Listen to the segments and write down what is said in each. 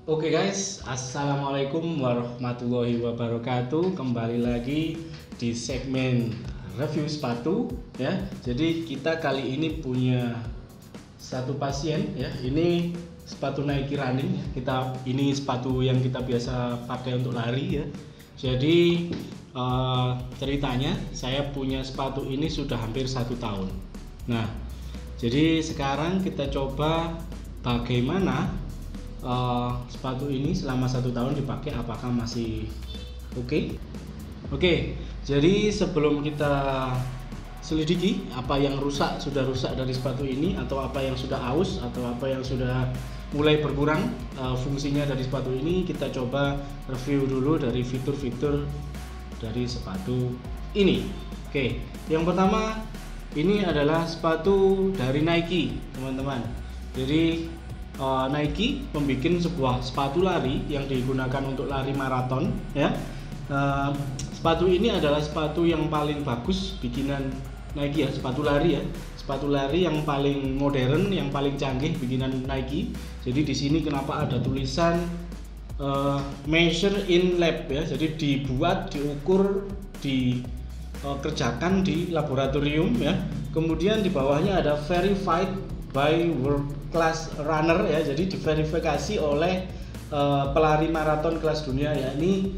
Oke guys, assalamualaikum warahmatullahi wabarakatuh. Kembali lagi di segmen review sepatu ya. Jadi kita kali ini punya satu pasien ya. Ini sepatu Nike running ya. Ini sepatu yang kita biasa pakai untuk lari ya. Jadi ceritanya saya punya sepatu ini sudah hampir 1 tahun. Nah, jadi sekarang kita coba bagaimana sepatu ini selama 1 tahun dipakai, apakah masih oke? Oke, jadi sebelum kita selidiki apa yang sudah rusak dari sepatu ini, atau apa yang sudah aus, atau apa yang sudah mulai berkurang fungsinya dari sepatu ini, kita coba review dulu dari fitur-fitur dari sepatu ini. Oke, yang pertama ini adalah sepatu dari Nike, teman-teman. Jadi Nike membuat sebuah sepatu lari yang digunakan untuk lari maraton ya. Sepatu ini adalah sepatu yang paling bagus bikinan Nike ya, sepatu lari ya. Sepatu lari yang paling modern, yang paling canggih bikinan Nike. Jadi di sini kenapa ada tulisan measure in lab ya. Jadi diukur, dikerjakan di laboratorium ya. Kemudian di bawahnya ada verified by world class runner ya. Jadi diverifikasi oleh pelari maraton kelas dunia ya. Ini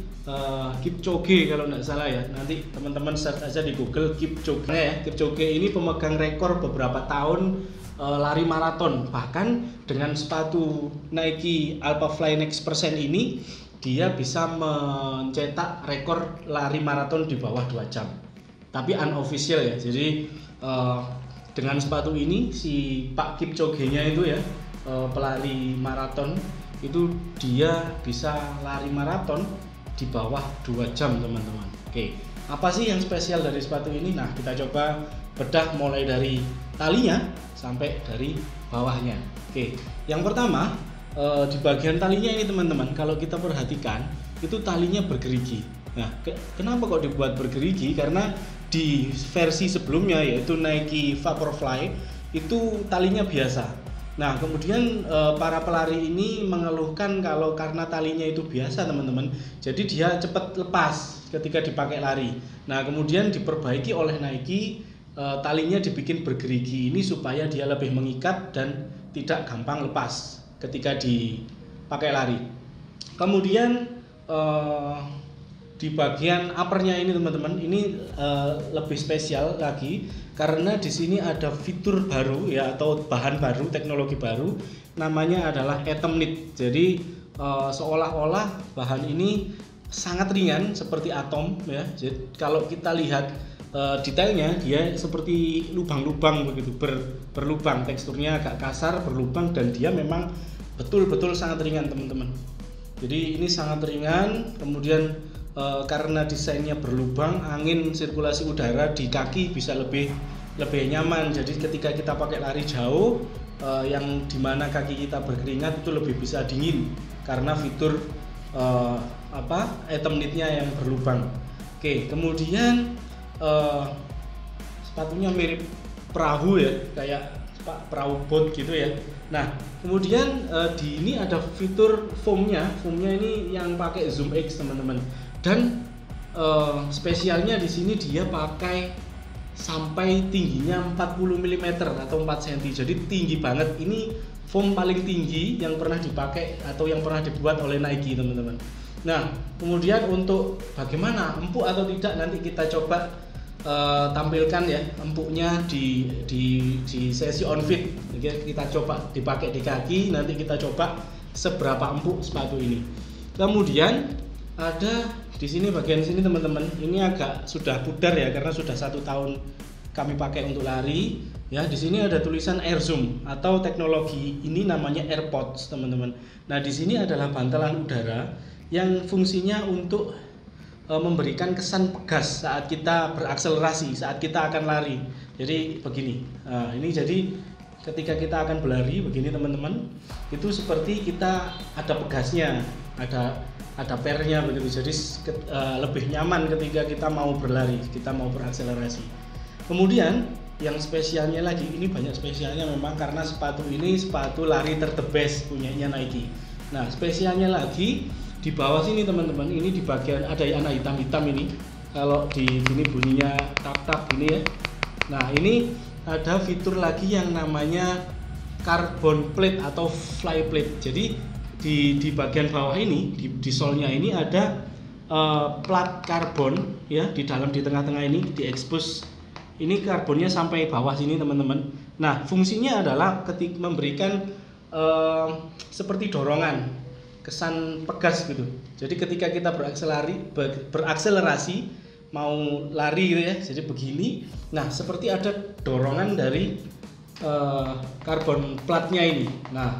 Kipchoge kalau nggak salah ya. Nanti teman-teman search aja di Google Kipchoge ya. Kipchoge ini pemegang rekor beberapa tahun lari maraton. Bahkan dengan sepatu Nike Alphafly Next Percent ini dia bisa mencetak rekor lari maraton di bawah 2 jam. Tapi unofficial ya. Jadi dengan sepatu ini si Pak Kipchoge-nya itu ya, pelari maraton itu, dia bisa lari maraton di bawah 2 jam, teman-teman. Oke, apa sih yang spesial dari sepatu ini? Nah, kita coba bedah mulai dari talinya sampai dari bawahnya. Oke, yang pertama di bagian talinya ini, teman-teman, kalau kita perhatikan itu talinya bergerigi. Nah, kenapa kok dibuat bergerigi? Karena di versi sebelumnya yaitu Nike Vaporfly itu talinya biasa. Nah, kemudian para pelari ini mengeluhkan kalau karena talinya itu biasa, teman-teman, jadi dia cepat lepas ketika dipakai lari. Nah, kemudian diperbaiki oleh Nike, talinya dibikin bergerigi ini supaya dia lebih mengikat dan tidak gampang lepas ketika dipakai lari. Kemudian di bagian uppernya ini, teman-teman, ini lebih spesial lagi karena di sini ada fitur baru ya, atau bahan baru, teknologi baru, namanya adalah Atom Knit. Jadi seolah-olah bahan ini sangat ringan seperti atom ya. Jadi kalau kita lihat detailnya, dia seperti lubang-lubang begitu, berlubang, teksturnya agak kasar, berlubang, dan dia memang betul-betul sangat ringan, teman-teman. Jadi ini sangat ringan. Kemudian karena desainnya berlubang, angin sirkulasi udara di kaki bisa lebih nyaman. Jadi ketika kita pakai lari jauh yang dimana kaki kita berkeringat, itu lebih bisa dingin karena fitur Atom Knit-nya yang berlubang. Oke, kemudian sepatunya mirip perahu ya, kayak perahu boat gitu ya. Nah, kemudian ini ada fitur foamnya ini yang pakai Zoom X, teman-teman. Dan spesialnya di sini dia pakai sampai tingginya 40 mm atau 4 cm. Jadi tinggi banget. Ini foam paling tinggi yang pernah dipakai atau yang pernah dibuat oleh Nike, teman-teman. Nah, kemudian untuk bagaimana empuk atau tidak, nanti kita coba tampilkan ya empuknya di sesi on fit. Kita coba dipakai di kaki, nanti kita coba seberapa empuk sepatu ini. Kemudian ada di sini, bagian sini, teman-teman, ini agak sudah pudar ya karena sudah 1 tahun kami pakai untuk lari ya. Di sini ada tulisan Air Zoom, atau teknologi ini namanya AirPods, teman-teman. Nah, di sini adalah bantalan udara yang fungsinya untuk memberikan kesan pegas saat kita berakselerasi, saat kita akan lari. Jadi begini. Nah, ini jadi ketika kita akan berlari begini, teman-teman, itu seperti kita ada pegasnya, ada pernya begitu. Jadi lebih nyaman ketika kita mau berlari, kita mau berakselerasi. Kemudian yang spesialnya lagi, ini banyak spesialnya memang karena sepatu ini sepatu lari ter the best punyanya Nike. Nah, spesialnya lagi di bawah sini teman-teman, ini di bagian ada yang hitam-hitam ini. Kalau di sini bunyinya tap-tap gini ya. Nah, ini ada fitur lagi yang namanya carbon plate atau fly plate. Jadi di bagian bawah ini, di solnya ini ada plat karbon ya, di tengah-tengah ini diekspos. Ini karbonnya sampai bawah sini teman-teman. Nah, fungsinya adalah ketika memberikan seperti dorongan, kesan pegas gitu. Jadi ketika kita berakselerasi mau lari gitu ya, jadi begini. Nah, seperti ada dorongan dari karbon platnya ini. Nah,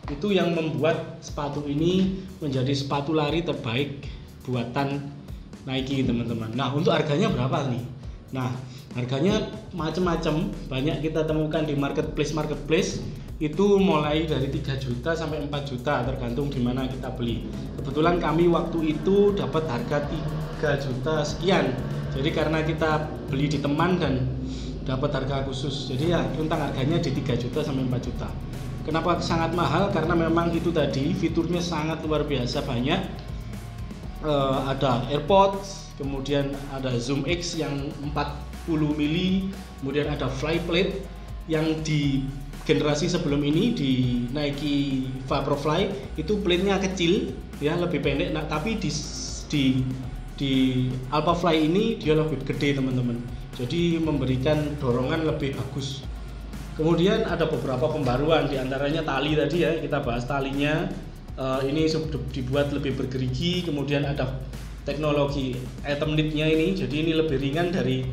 itu yang membuat sepatu ini menjadi sepatu lari terbaik buatan Nike teman-teman. Nah, untuk harganya berapa nih? Nah, harganya macam-macam, banyak kita temukan di marketplace itu mulai dari 3 juta sampai 4 juta tergantung di mana kita beli. Kebetulan kami waktu itu dapat harga 3 juta sekian. Jadi karena kita beli di teman dan dapat harga khusus, jadi ya rentang harganya di 3 juta sampai 4 juta. Kenapa sangat mahal? Karena memang itu tadi fiturnya sangat luar biasa banyak. Ada AirPods, kemudian ada Zoom X yang 40 mili, kemudian ada fly plate yang di generasi sebelum ini di Nike Vaporfly itu plate-nya kecil ya, lebih pendek. Nah, tapi di Alphafly ini dia lebih gede teman-teman. Jadi memberikan dorongan lebih bagus. Kemudian ada beberapa pembaruan, diantaranya tali tadi ya, kita bahas talinya. Ini dibuat lebih bergerigi. Kemudian ada teknologi atom knit-nya ini, jadi ini lebih ringan dari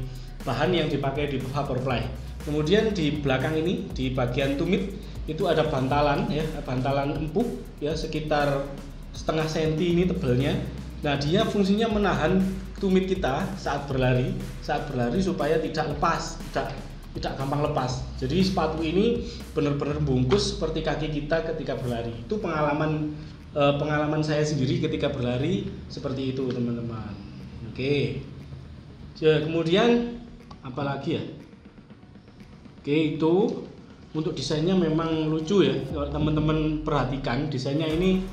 bahan yang dipakai di Vaporfly. Kemudian di belakang ini, di bagian tumit itu ada bantalan ya, bantalan empuk ya, sekitar setengah senti ini tebelnya. Nah, dia fungsinya menahan tumit kita saat berlari supaya tidak lepas, tidak gampang lepas. Jadi sepatu ini benar-benar bungkus seperti kaki kita ketika berlari. Itu pengalaman saya sendiri ketika berlari seperti itu teman-teman. Oke. Kemudian apa lagi ya? Oke, itu untuk desainnya memang lucu ya. Kalau teman-teman perhatikan, desainnya ini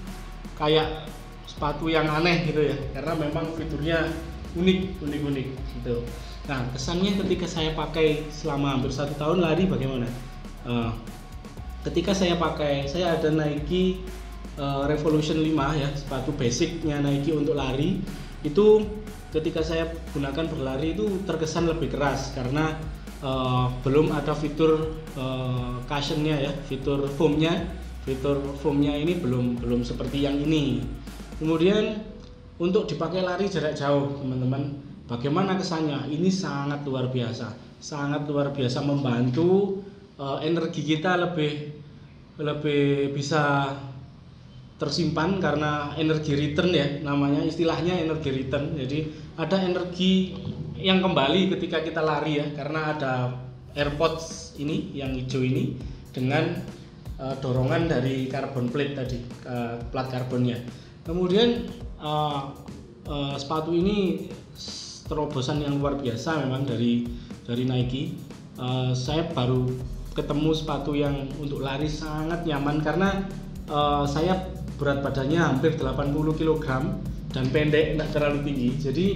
kayak sepatu yang aneh gitu ya, karena memang fiturnya unik gitu. Nah, kesannya ketika saya pakai selama hampir 1 tahun lari bagaimana? Ketika saya ada Nike Revolution 5 ya, sepatu basicnya Nike untuk lari. Itu ketika saya gunakan berlari itu terkesan lebih keras karena belum ada fitur cushionnya ya, fitur foamnya ini belum seperti yang ini. Kemudian untuk dipakai lari jarak jauh teman-teman, bagaimana kesannya? Ini sangat luar biasa membantu energi kita lebih bisa tersimpan karena energi return ya, namanya istilahnya energi return. Jadi ada energi yang kembali ketika kita lari ya, karena ada AirPods ini yang hijau ini dengan dorongan dari carbon plate tadi, plat karbonnya. Kemudian sepatu ini terobosan yang luar biasa memang dari Nike. Saya baru ketemu sepatu yang untuk lari sangat nyaman karena saya berat badannya hampir 80 kg dan pendek, tidak terlalu tinggi. Jadi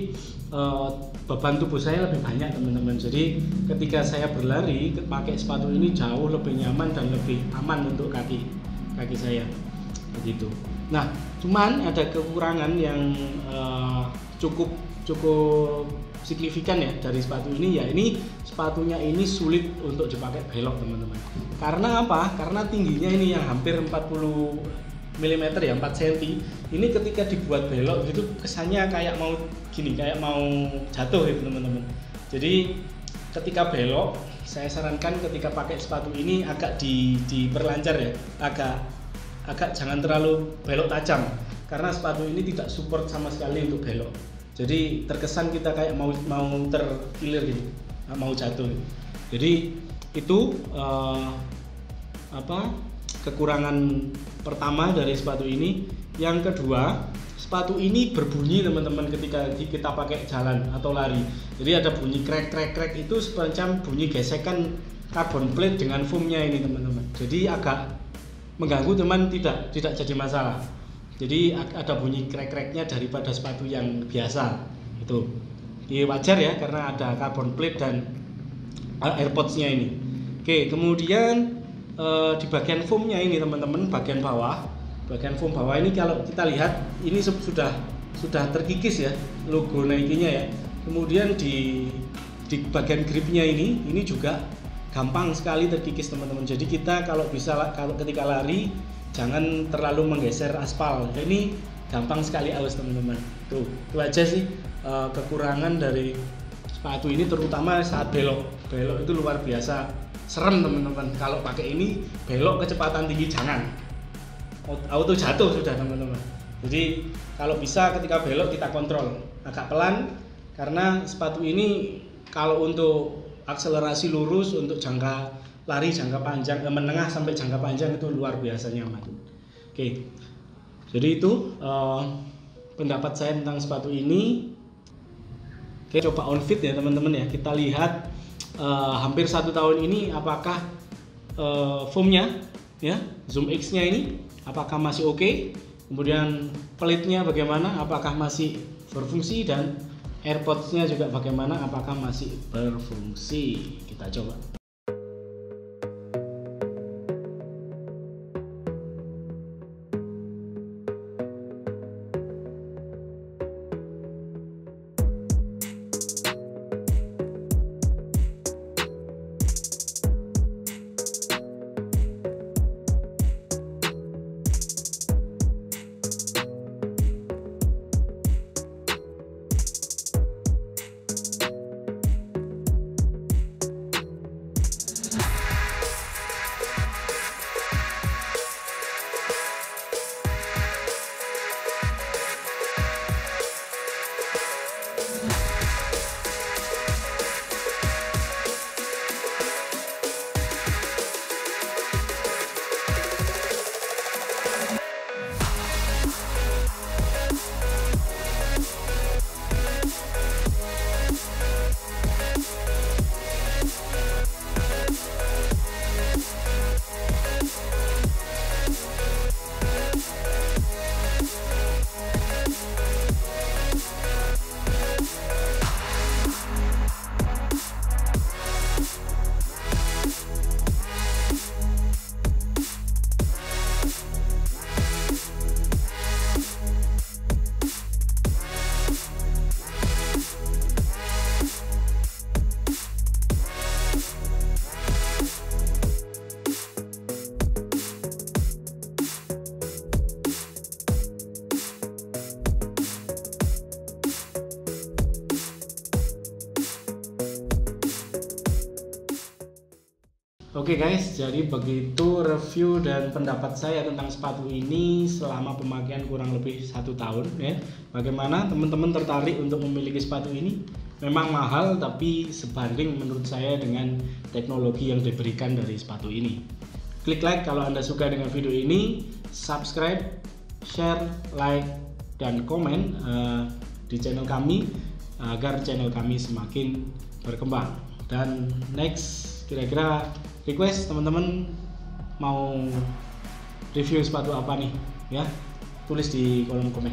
beban tubuh saya lebih banyak teman-teman. Jadi ketika saya berlari pakai sepatu ini jauh lebih nyaman dan lebih aman untuk kaki saya begitu. Nah, cuman ada kekurangan yang cukup signifikan ya dari sepatu ini, ya ini sepatunya ini sulit untuk dipakai belok teman-teman. Karena apa? Karena tingginya ini yang hampir 40 mm ya, 4 cm. Ini ketika dibuat belok gitu kesannya kayak mau gini, kayak mau jatuh gitu teman-teman. Jadi ketika belok saya sarankan ketika pakai sepatu ini agak diperlancar ya, agak jangan terlalu belok tajam karena sepatu ini tidak support sama sekali untuk belok. Jadi terkesan kita kayak mau terkilir gitu, mau jatuh. Jadi itu kekurangan pertama dari sepatu ini. Yang kedua, sepatu ini berbunyi teman-teman ketika kita pakai jalan atau lari. Jadi ada bunyi krek itu semacam bunyi gesekan carbon plate dengan foamnya ini teman-teman. Jadi agak mengganggu teman tidak jadi masalah. Jadi ada bunyi krek-kreknya daripada sepatu yang biasa itu. Ini wajar ya karena ada carbon plate dan AirPods-nya ini. Oke, kemudian di bagian foamnya ini teman-teman, bagian foam bawah ini kalau kita lihat ini sudah terkikis ya logo Nike-nya ya. Kemudian di bagian gripnya ini juga gampang sekali terkikis teman-teman. Jadi kita kalau ketika lari jangan terlalu menggeser aspal. Ini gampang sekali aus teman-teman. Tuh, itu aja sih kekurangan dari sepatu ini, terutama saat belok itu luar biasa serem teman-teman. Kalau pakai ini belok kecepatan tinggi jangan, auto jatuh sudah teman-teman. Jadi kalau bisa ketika belok kita kontrol agak pelan, karena sepatu ini kalau untuk akselerasi lurus, untuk lari jangka panjang, menengah sampai jangka panjang itu luar biasa nyaman. Oke, jadi itu pendapat saya tentang sepatu ini. Oke, coba on fit ya teman-teman ya. Kita lihat hampir 1 tahun ini apakah foamnya ya, Zoom X-nya ini apakah masih oke? Kemudian pelitnya bagaimana? Apakah masih berfungsi? Dan AirPods-nya juga bagaimana? Apakah masih berfungsi? Kita coba. Oke guys, jadi begitu review dan pendapat saya tentang sepatu ini selama pemakaian kurang lebih 1 tahun ya. Bagaimana teman-teman tertarik untuk memiliki sepatu ini? Memang mahal, tapi sebanding menurut saya dengan teknologi yang diberikan dari sepatu ini. Klik like kalau Anda suka dengan video ini, subscribe, share, like, dan komen di channel kami agar channel kami semakin berkembang. Dan next, kira-kira request teman-teman mau review sepatu apa nih ya, tulis di kolom komen.